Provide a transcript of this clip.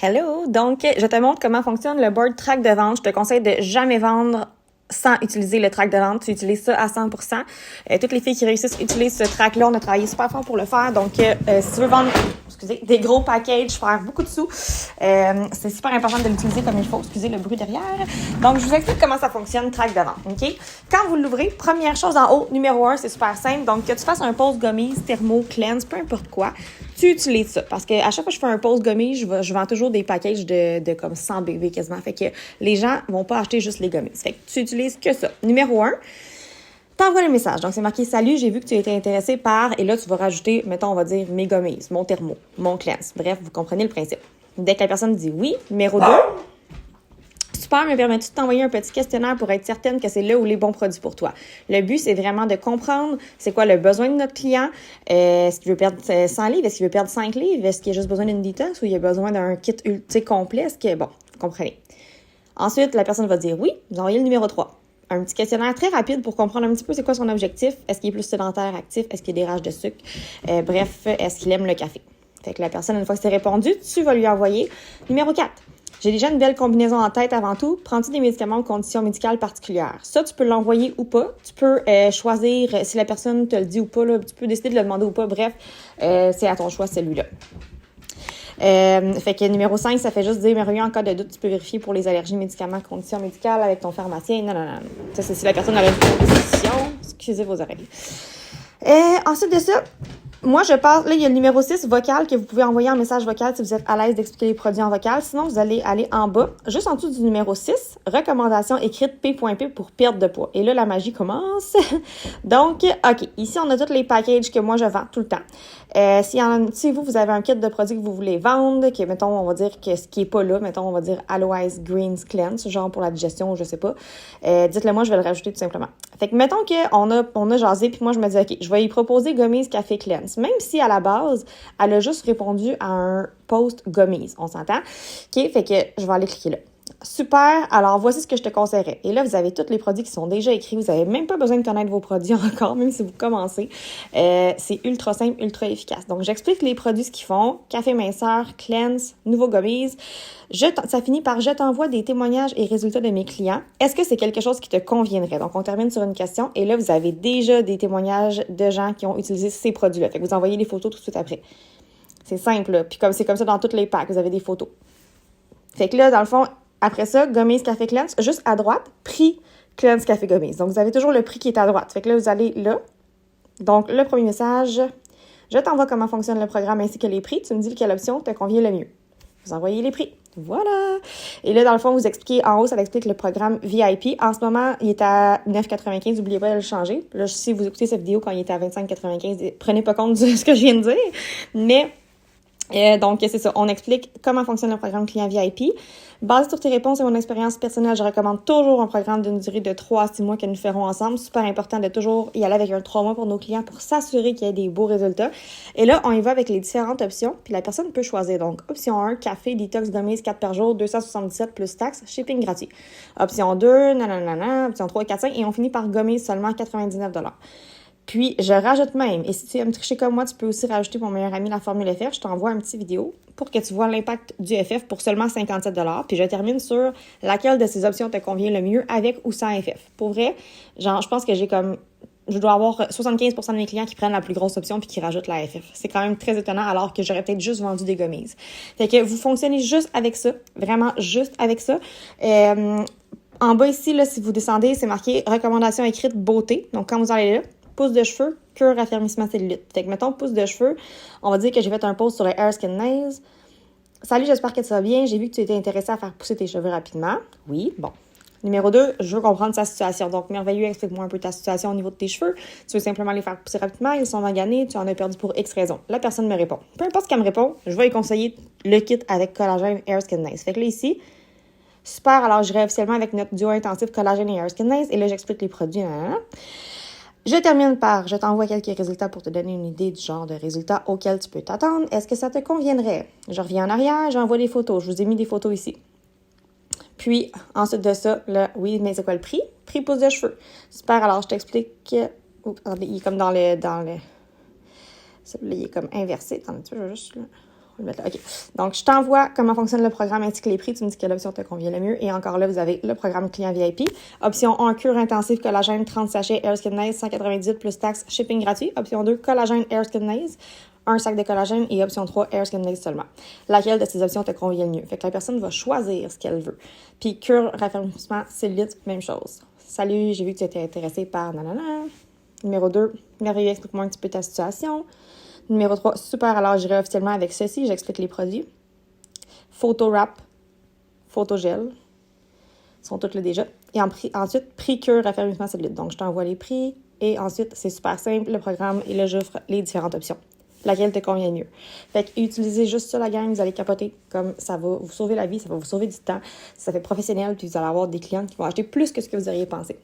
Hello! Donc, je te montre comment fonctionne le board track de vente. Je te conseille de jamais vendre sans utiliser le track de vente. Tu utilises ça à 100%. Toutes les filles qui réussissent utilisent ce track-là. On a travaillé super fort pour le faire. Donc, si tu veux vendre des gros packages, faire beaucoup de sous, c'est super important de l'utiliser comme il faut. Excusez le bruit derrière. Donc, je vous explique comment ça fonctionne, track de vente. OK? Quand vous l'ouvrez, première chose en haut, numéro 1, c'est super simple. Donc, que tu fasses un pause gommise, thermo, cleanse, peu importe quoi, tu utilises ça. Parce que à chaque fois que je fais un pause gommise, je vends toujours des packages de comme 100 bébés quasiment. Fait que les gens vont pas acheter juste les gommises. Fait que tu utilises que ça. Numéro 1, t'envoies le message. Donc, c'est marqué « Salut, j'ai vu que tu étais intéressé par... » Et là, tu vas rajouter, mettons, on va dire mes gommises, mon thermo, mon cleanse. Bref, vous comprenez le principe. Dès que la personne dit « Oui », numéro 2, super, me permets-tu de t'envoyer un petit questionnaire pour être certaine que c'est là où les bons produits pour toi? Le but, c'est vraiment de comprendre c'est quoi le besoin de notre client. Est-ce qu'il veut perdre 100 livres? Est-ce qu'il veut perdre 5 livres? Est-ce qu'il a juste besoin d'une detox ou il a besoin d'un kit complet? Est-ce que, bon, vous comprenez. Ensuite, la personne va dire oui. Vous envoyez le numéro 3. Un petit questionnaire très rapide pour comprendre un petit peu c'est quoi son objectif. Est-ce qu'il est plus sédentaire, actif? Est-ce qu'il a des rages de sucre? Bref, est-ce qu'il aime le café? Fait que la personne, une fois que c'est répondu, tu vas lui envoyer numéro 4. J'ai déjà une belle combinaison en tête avant tout. Prends-tu des médicaments aux conditions médicales particulières? Ça, tu peux l'envoyer ou pas. Tu peux choisir si la personne te le dit ou pas. Là, tu peux décider de le demander ou pas. Bref, c'est à ton choix celui-là. Fait que numéro 5, ça fait juste dire, mais en cas de doute, tu peux vérifier pour les allergies, médicaments, conditions médicales avec ton pharmacien. Non. Ça, c'est si la personne a une condition. Excusez vos oreilles. Ensuite de ça, moi, je passe, là, il y a le numéro 6, vocal, que vous pouvez envoyer en message vocal si vous êtes à l'aise d'expliquer les produits en vocal. Sinon, vous allez aller en bas, juste en dessous du numéro 6, recommandation écrite P.P pour perte de poids. Et là, la magie commence. Donc, OK, ici, on a tous les packages que moi, je vends tout le temps. Si vous avez un kit de produits que vous voulez vendre, que, mettons, on va dire que ce qui est pas là, mettons, on va dire Aloe Greens Cleanse, genre pour la digestion, je sais pas, dites-le moi, je vais le rajouter tout simplement. Fait que, mettons qu'on a jasé, puis moi, je me dis, OK, je vais y proposer Gommise Café Cleanse. Même si, à la base, elle a juste répondu à un post Gommise. On s'entend? OK? Fait que je vais aller cliquer là. Super! Alors, voici ce que je te conseillerais. Et là, vous avez tous les produits qui sont déjà écrits. Vous n'avez même pas besoin de connaître vos produits encore, même si vous commencez. C'est ultra simple, ultra efficace. Donc, j'explique les produits, ce qu'ils font. Café minceur, cleanse, nouveau gommise. Ça finit par « Je t'envoie des témoignages et résultats de mes clients. Est-ce que c'est quelque chose qui te conviendrait? » Donc, on termine sur une question. Et là, vous avez déjà des témoignages de gens qui ont utilisé ces produits-là. Fait que vous envoyez les photos tout de suite après. C'est simple, là. Puis c'est comme ça dans toutes les packs. Vous avez des photos. Fait que là, dans le fond, après ça, Gommise Café Cleanse, juste à droite, prix Cleanse Café Gommise. Donc, vous avez toujours le prix qui est à droite. Fait que là, vous allez là. Donc, le premier message, je t'envoie comment fonctionne le programme ainsi que les prix. Tu me dis quelle option te convient le mieux. Vous envoyez les prix. Voilà! Et là, dans le fond, vous expliquez, en haut, ça explique le programme VIP. En ce moment, il est à 9,95. N'oubliez pas de le changer. Là, si vous écoutez cette vidéo quand il était à 25,95, prenez pas compte de ce que je viens de dire. Mais... donc, c'est ça. On explique comment fonctionne le programme client VIP. Basé sur tes réponses et mon expérience personnelle, je recommande toujours un programme d'une durée de 3 à 6 mois que nous ferons ensemble. Super important de toujours y aller avec un 3 mois pour nos clients pour s'assurer qu'il y ait des beaux résultats. Et là, on y va avec les différentes options. Puis la personne peut choisir. Donc, option 1, café, détox, gommise, 4 par jour, 277 plus taxes, shipping gratuit. Option 2, nanana, option 3, 4, 5. Et on finit par gommise seulement 99 $. Puis, je rajoute même, et si tu aimes tricher comme moi, tu peux aussi rajouter mon meilleur ami la formule FF. Je t'envoie un petit vidéo pour que tu vois l'impact du FF pour seulement 57 $. Puis, je termine sur laquelle de ces options te convient le mieux avec ou sans FF. Pour vrai, genre, je pense que je dois avoir 75% de mes clients qui prennent la plus grosse option puis qui rajoutent la FF. C'est quand même très étonnant alors que j'aurais peut-être juste vendu des gommises. Fait que vous fonctionnez juste avec ça. Vraiment juste avec ça. En bas ici, là, si vous descendez, c'est marqué recommandation écrite beauté. Donc, quand vous allez là, pouce de cheveux, cure, raffermissement cellulite. Fait que, mettons, pouce de cheveux, on va dire que j'ai fait un post sur le Hair Skin Nails. Salut, j'espère que tu vas bien. J'ai vu que tu étais intéressé à faire pousser tes cheveux rapidement. Oui, bon. Numéro 2, je veux comprendre sa situation. Donc, merveilleux, explique-moi un peu ta situation au niveau de tes cheveux. Tu veux simplement les faire pousser rapidement, ils sont maganés, tu en as perdu pour X raison. La personne me répond. Peu importe ce qu'elle me répond, je vais lui conseiller le kit avec collagène Hair Skin Nails. Fait que là, ici, super, alors j'irai officiellement avec notre duo intensif collagène et Hair Skin Nails. Et là, j'explique les produits. Je termine par « Je t'envoie quelques résultats pour te donner une idée du genre de résultats auxquels tu peux t'attendre. Est-ce que ça te conviendrait? » Je reviens en arrière, j'envoie des photos. Je vous ai mis des photos ici. Puis, ensuite de ça, là, oui, mais c'est quoi le prix? Prix pouce de cheveux. Super, alors je t'explique. Il est comme dans le... Celui-là, il est comme inversé. Attends, tu vois, juste là. On va le mettre là. OK. Donc, je t'envoie comment fonctionne le programme ainsi que les prix. Tu me dis quelle option te convient le mieux. Et encore là, vous avez le programme client VIP. Option 1, cure intensive collagène, 30 sachets, Air Skin Naze, 198 plus taxes, shipping gratuit. Option 2, collagène, Air Skin Naze, un sac de collagène. Et option 3, Air Skin Naze seulement. Laquelle de ces options te convient le mieux? Fait que la personne va choisir ce qu'elle veut. Puis, cure, raffermissement, cellulite, même chose. Salut, j'ai vu que tu étais intéressé par nanana. Numéro 2, merveilleux, explique-moi un petit peu ta situation. Numéro 3, super, alors j'irai officiellement avec ceci, j'explique les produits. Photo wrap, photogel, sont toutes là déjà. Et ensuite, prix cure, raffermissement cellulite. Donc, je t'envoie les prix et ensuite, c'est super simple, le programme et là, j'offre les différentes options. Laquelle te convient mieux. Fait que utilisez juste ça, la gang, vous allez capoter. Comme ça va vous sauver la vie, ça va vous sauver du temps. Ça fait professionnel, puis vous allez avoir des clients qui vont acheter plus que ce que vous auriez pensé.